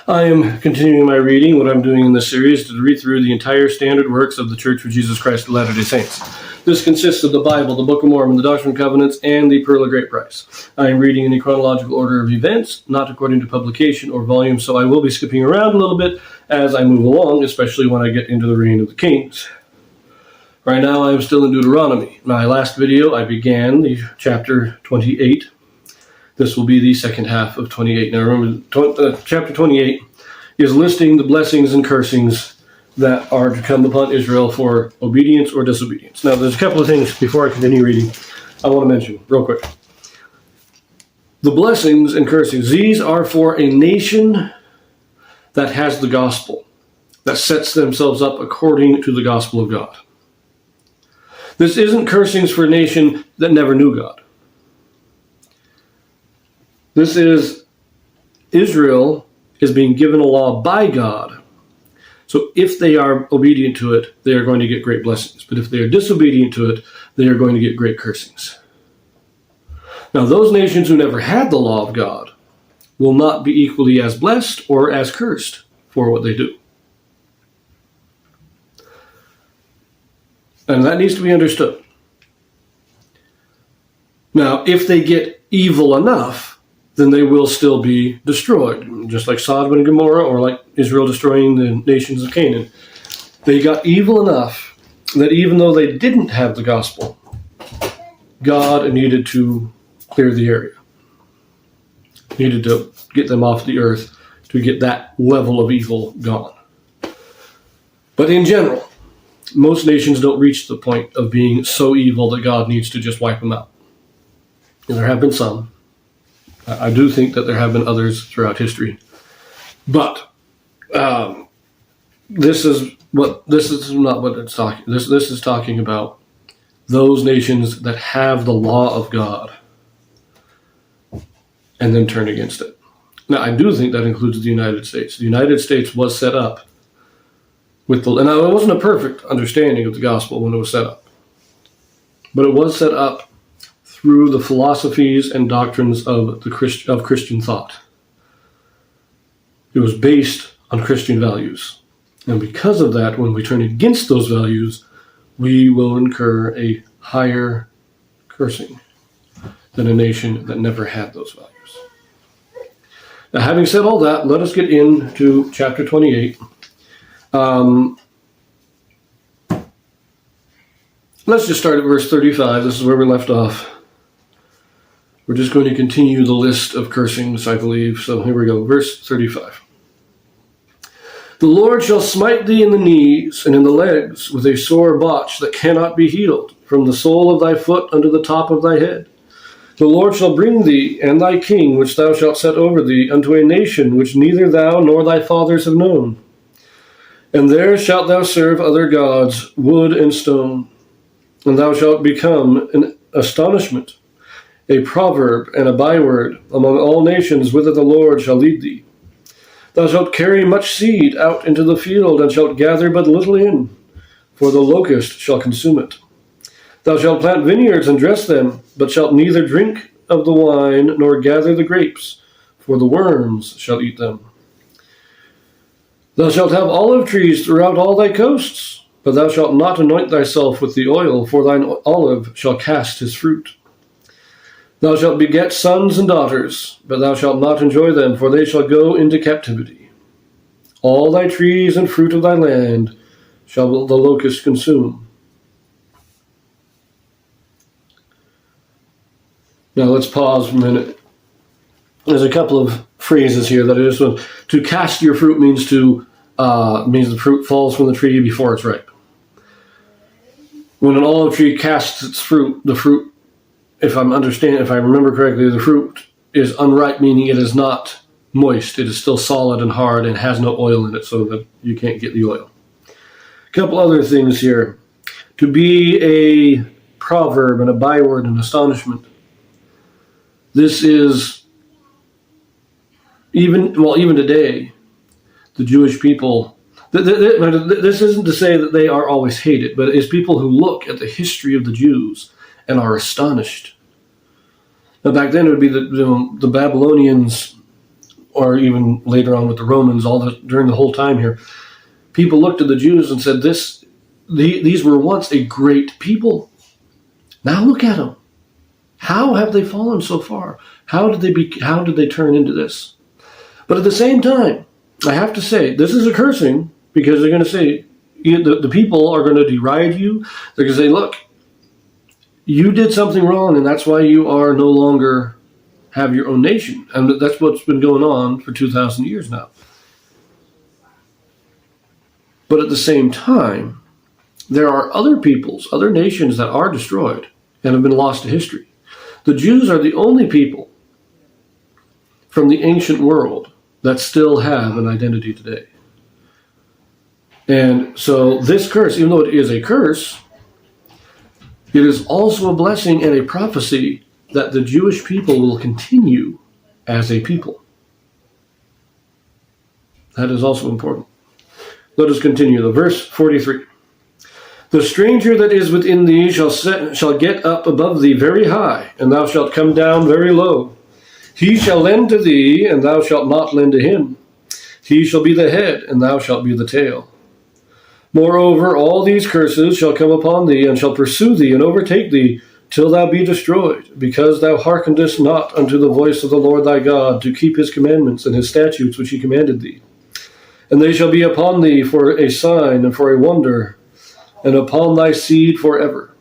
I am continuing my reading. What I'm doing in this series is to read through the entire standard works of the Church of Jesus Christ of Latter-day Saints. This consists of the Bible, the Book of Mormon, the Doctrine and Covenants, and the Pearl of Great Price. I am reading in the chronological order of events, not according to publication or volume, so I will be skipping around a little bit as I move along, especially when I get into the reign of the kings. Right now I am still in Deuteronomy. In my last video I began the chapter 28. This will be the second half of 28. Now remember, chapter 28 is listing the blessings and cursings that are to come upon Israel for obedience or disobedience. Now there's a couple of things before I continue reading I want to mention real quick. The blessings and cursings, these are for a nation that has the gospel, that sets themselves up according to the gospel of God. This isn't cursings for a nation that never knew God. This is Israel is being given a law by God. So if they are obedient to it, they are going to get great blessings. But if they are disobedient to it, they are going to get great cursings. Now, those nations who never had the law of God will not be equally as blessed or as cursed for what they do. And that needs to be understood. Now, if they get evil enough, then they will still be destroyed, just like Sodom and Gomorrah, or like Israel destroying the nations of Canaan. They got evil enough that even though they didn't have the gospel, God needed to clear the area. Needed to get them off the earth to get that level of evil gone. But in general, most nations don't reach the point of being so evil that God needs to just wipe them out. And there have been some. I do think that there have been others throughout history, but this is not what it's talking. This is talking about those nations that have the law of God and then turn against it. Now, I do think that includes the United States. The United States was set up with and it wasn't a perfect understanding of the gospel when it was set up, but it was set up through the philosophies and doctrines of Christian thought. It was based on Christian values. And because of that, when we turn against those values, we will incur a higher cursing than a nation that never had those values. Now, having said all that, let us get into chapter 28. Let's just start at verse 35. This is where we left off. We're just going to continue the list of cursings, I believe. So here we go, verse 35. The Lord shall smite thee in the knees and in the legs with a sore botch that cannot be healed, from the sole of thy foot unto the top of thy head. The Lord shall bring thee and thy king, which thou shalt set over thee, unto a nation which neither thou nor thy fathers have known. And there shalt thou serve other gods, wood and stone. And thou shalt become an astonishment, a proverb and a byword among all nations whither the Lord shall lead thee. Thou shalt carry much seed out into the field, and shalt gather but little in, for the locust shall consume it. Thou shalt plant vineyards and dress them, but shalt neither drink of the wine nor gather the grapes, for the worms shall eat them. Thou shalt have olive trees throughout all thy coasts, but thou shalt not anoint thyself with the oil, for thine olive shall cast his fruit. Thou shalt beget sons and daughters, but thou shalt not enjoy them, for they shall go into captivity. All thy trees and fruit of thy land shall the locust consume. Now let's pause for a minute. There's a couple of phrases here that I just want. To cast your fruit means means the fruit falls from the tree before it's ripe. When an olive tree casts its fruit, the fruit, if I remember correctly, the fruit is unripe, meaning it is not moist. It is still solid and hard and has no oil in it, so that you can't get the oil. A couple other things here. To be a proverb and a byword and astonishment. This is, even today, the Jewish people, this isn't to say that they are always hated, but it's people who look at the history of the Jews and are astonished. Now back then it would be the Babylonians or even later on with the Romans, during the whole time here, people looked at the Jews and said, these were once a great people. Now look at them. How have they fallen so far? How did they turn into this? But at the same time, I have to say, this is a cursing, because they're going to say, the people are going to deride you. They're going to say, look, you did something wrong, and that's why you are no longer have your own nation. And that's what's been going on for 2,000 years now. But at the same time, there are other peoples, other nations that are destroyed and have been lost to history. The Jews are the only people from the ancient world that still have an identity today. And so this curse, even though it is a curse, it is also a blessing and a prophecy that the Jewish people will continue as a people. That is also important. Let us continue. The verse 43. The stranger that is within thee shall get up above thee very high, and thou shalt come down very low. He shall lend to thee, and thou shalt not lend to him. He shall be the head, and thou shalt be the tail. Moreover, all these curses shall come upon thee, and shall pursue thee, and overtake thee, till thou be destroyed, because thou hearkenedest not unto the voice of the Lord thy God, to keep his commandments and his statutes which he commanded thee. And they shall be upon thee for a sign and for a wonder, and upon thy seed forever.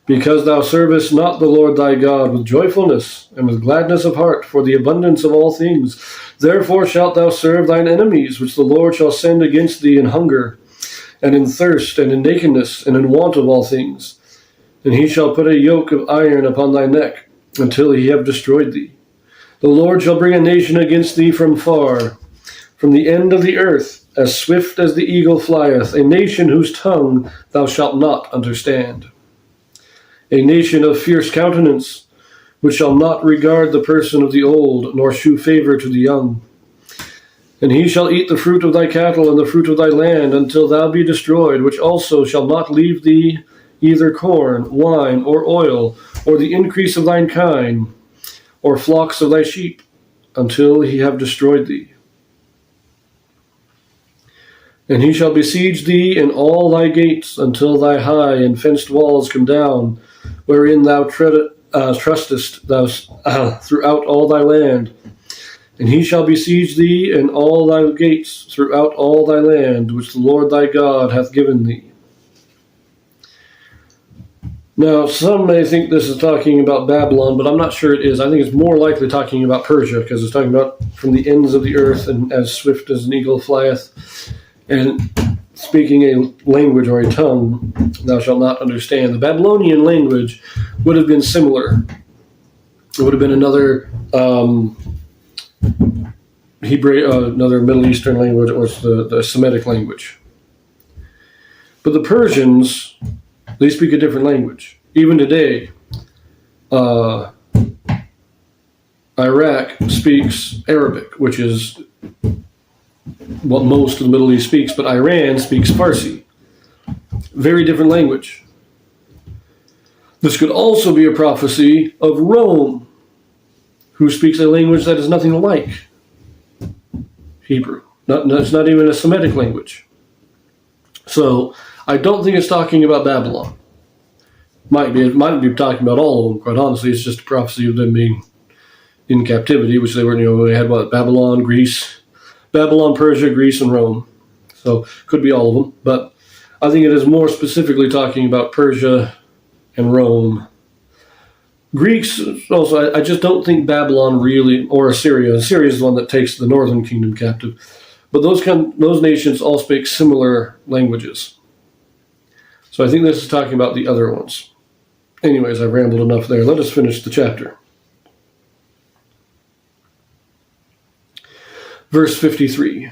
Because thou servest not the Lord thy God with joyfulness and with gladness of heart for the abundance of all things, therefore shalt thou serve thine enemies, which the Lord shall send against thee in hunger, and in thirst, and in nakedness, and in want of all things. And he shall put a yoke of iron upon thy neck, until he have destroyed thee. The Lord shall bring a nation against thee from far, from the end of the earth, as swift as the eagle flieth, a nation whose tongue thou shalt not understand. A nation of fierce countenance, which shall not regard the person of the old, nor shew favor to the young. And he shall eat the fruit of thy cattle and the fruit of thy land, until thou be destroyed, which also shall not leave thee either corn, wine, or oil, or the increase of thine kine, or flocks of thy sheep, until he have destroyed thee. And he shall besiege thee in all thy gates, until thy high and fenced walls come down, wherein thou trustest thou throughout all thy land. And he shall besiege thee in all thy gates throughout all thy land, which the Lord thy God hath given thee. Now, some may think this is talking about Babylon, but I'm not sure it is. I think it's more likely talking about Persia, because it's talking about from the ends of the earth, and as swift as an eagle flieth, and speaking a language or a tongue thou shalt not understand. The Babylonian language would have been similar. It would have been another another Middle Eastern language, or the Semitic language. But the Persians, they speak a different language. Even today, Iraq speaks Arabic, which is what most of the Middle East speaks, but Iran speaks Farsi. Very different language. This could also be a prophecy of Rome, who speaks a language that is nothing like Hebrew. It's not even a Semitic language. So I don't think it's talking about Babylon. It might be talking about all of them, quite honestly. It's just a prophecy of them being in captivity, which they were, they had Babylon, Persia, Greece, and Rome. So could be all of them, but I think it is more specifically talking about Persia and Rome. Greeks also, I just don't think Babylon really, or Assyria. Assyria is the one that takes the northern kingdom captive. But those nations all speak similar languages. So I think this is talking about the other ones. Anyways, I've rambled enough there. Let us finish the chapter. Verse 53.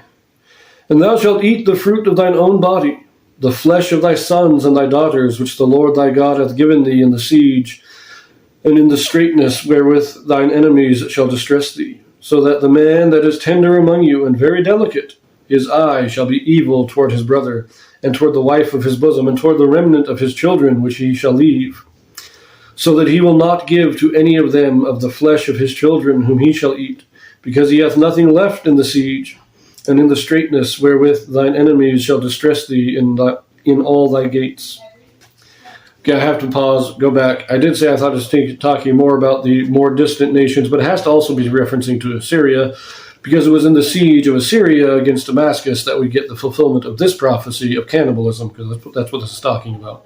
And thou shalt eat the fruit of thine own body, the flesh of thy sons and thy daughters, which the Lord thy God hath given thee in the siege, and in the straitness wherewith thine enemies shall distress thee, so that the man that is tender among you and very delicate, his eye shall be evil toward his brother, and toward the wife of his bosom, and toward the remnant of his children which he shall leave, so that he will not give to any of them of the flesh of his children whom he shall eat, because he hath nothing left in the siege, and in the straitness wherewith thine enemies shall distress thee in all thy gates. Okay, I have to pause, go back. I did say I thought I was talking more about the more distant nations, but it has to also be referencing to Assyria, because it was in the siege of Assyria against Damascus that we get the fulfillment of this prophecy of cannibalism, because that's what this is talking about.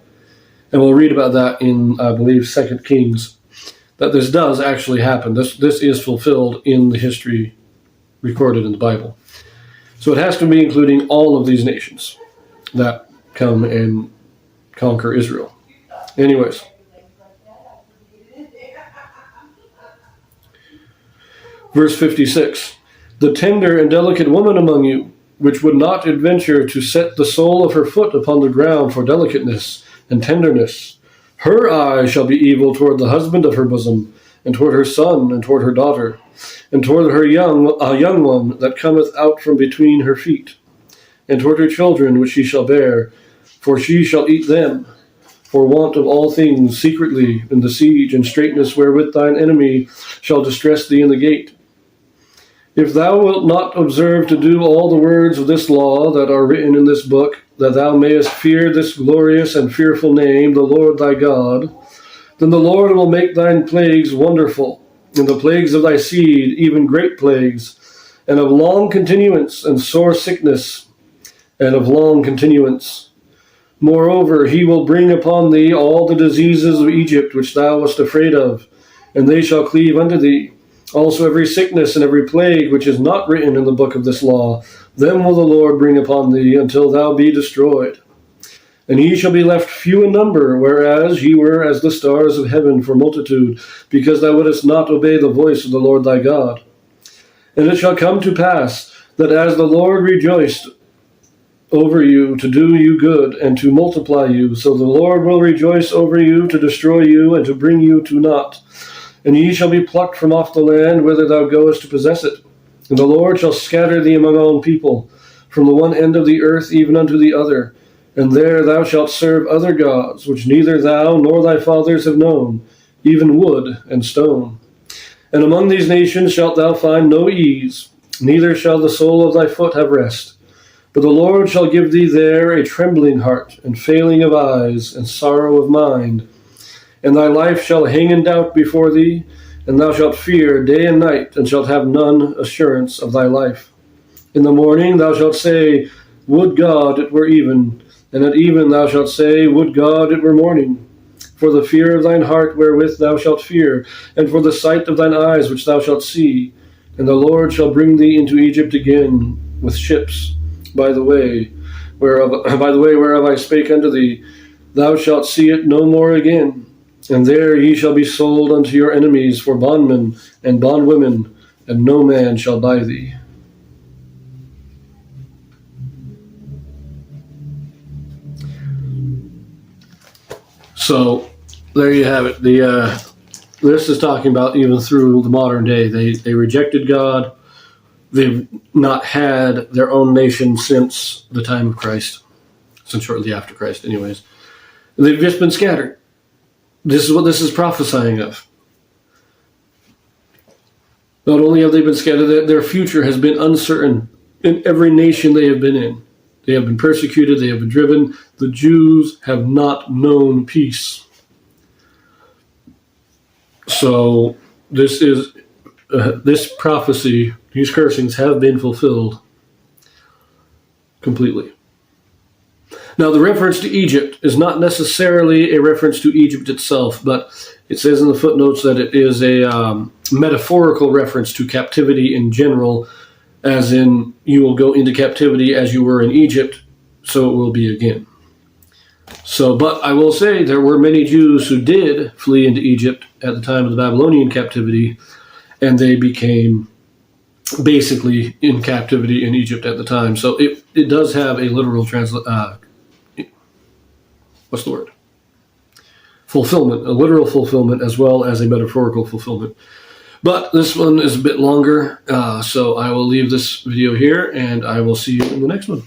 And we'll read about that in, I believe, 2 Kings, that this does actually happen. This is fulfilled in the history recorded in the Bible. So it has to be including all of these nations that come and conquer Israel. Anyways. Verse 56. The tender and delicate woman among you, which would not adventure to set the sole of her foot upon the ground for delicateness and tenderness, her eye shall be evil toward the husband of her bosom, and toward her son, and toward her daughter, and toward her young one that cometh out from between her feet, and toward her children which she shall bear, for she shall eat them, for want of all things secretly in the siege and straitness wherewith thine enemy shall distress thee in the gate. If thou wilt not observe to do all the words of this law that are written in this book, that thou mayest fear this glorious and fearful name, the Lord thy God, then the Lord will make thine plagues wonderful, and the plagues of thy seed, even great plagues, and of long continuance, and sore sickness, and of long continuance. Moreover, he will bring upon thee all the diseases of Egypt which thou wast afraid of, and they shall cleave unto thee. Also every sickness and every plague which is not written in the book of this law, them will the Lord bring upon thee until thou be destroyed. And ye shall be left few in number, whereas ye were as the stars of heaven for multitude, because thou wouldest not obey the voice of the Lord thy God. And it shall come to pass, that as the Lord rejoiced over you to do you good and to multiply you, so the Lord will rejoice over you to destroy you and to bring you to naught. And ye shall be plucked from off the land whither thou goest to possess it. And the Lord shall scatter thee among all people, from the one end of the earth even unto the other. And there thou shalt serve other gods, which neither thou nor thy fathers have known, even wood and stone. And among these nations shalt thou find no ease, neither shall the sole of thy foot have rest. But the Lord shall give thee there a trembling heart, and failing of eyes, and sorrow of mind. And thy life shall hang in doubt before thee, and thou shalt fear day and night, and shalt have none assurance of thy life. In the morning thou shalt say, Would God it were even, and at even thou shalt say, Would God it were morning. For the fear of thine heart wherewith thou shalt fear, and for the sight of thine eyes which thou shalt see. And the Lord shall bring thee into Egypt again with ships, by the way whereof I spake unto thee. Thou shalt see it no more again. And there ye shall be sold unto your enemies for bondmen and bondwomen, and no man shall buy thee. So, there you have it. This is talking about even through the modern day. They rejected God. They've not had their own nation since the time of Christ, since shortly after Christ anyways. They've just been scattered. This is what this is prophesying of. Not only have they been scattered, their future has been uncertain in every nation they have been in. They have been persecuted, they have been driven. The Jews have not known peace. So this prophecy, these cursings have been fulfilled completely. Now, the reference to Egypt is not necessarily a reference to Egypt itself, but it says in the footnotes that it is a metaphorical reference to captivity in general, as in, you will go into captivity as you were in Egypt, so it will be again. So, but I will say there were many Jews who did flee into Egypt at the time of the Babylonian captivity, and they became basically in captivity in Egypt at the time. So it does have a literal fulfillment, a literal fulfillment as well as a metaphorical fulfillment. But this one is a bit longer, so I will leave this video here, and I will see you in the next one.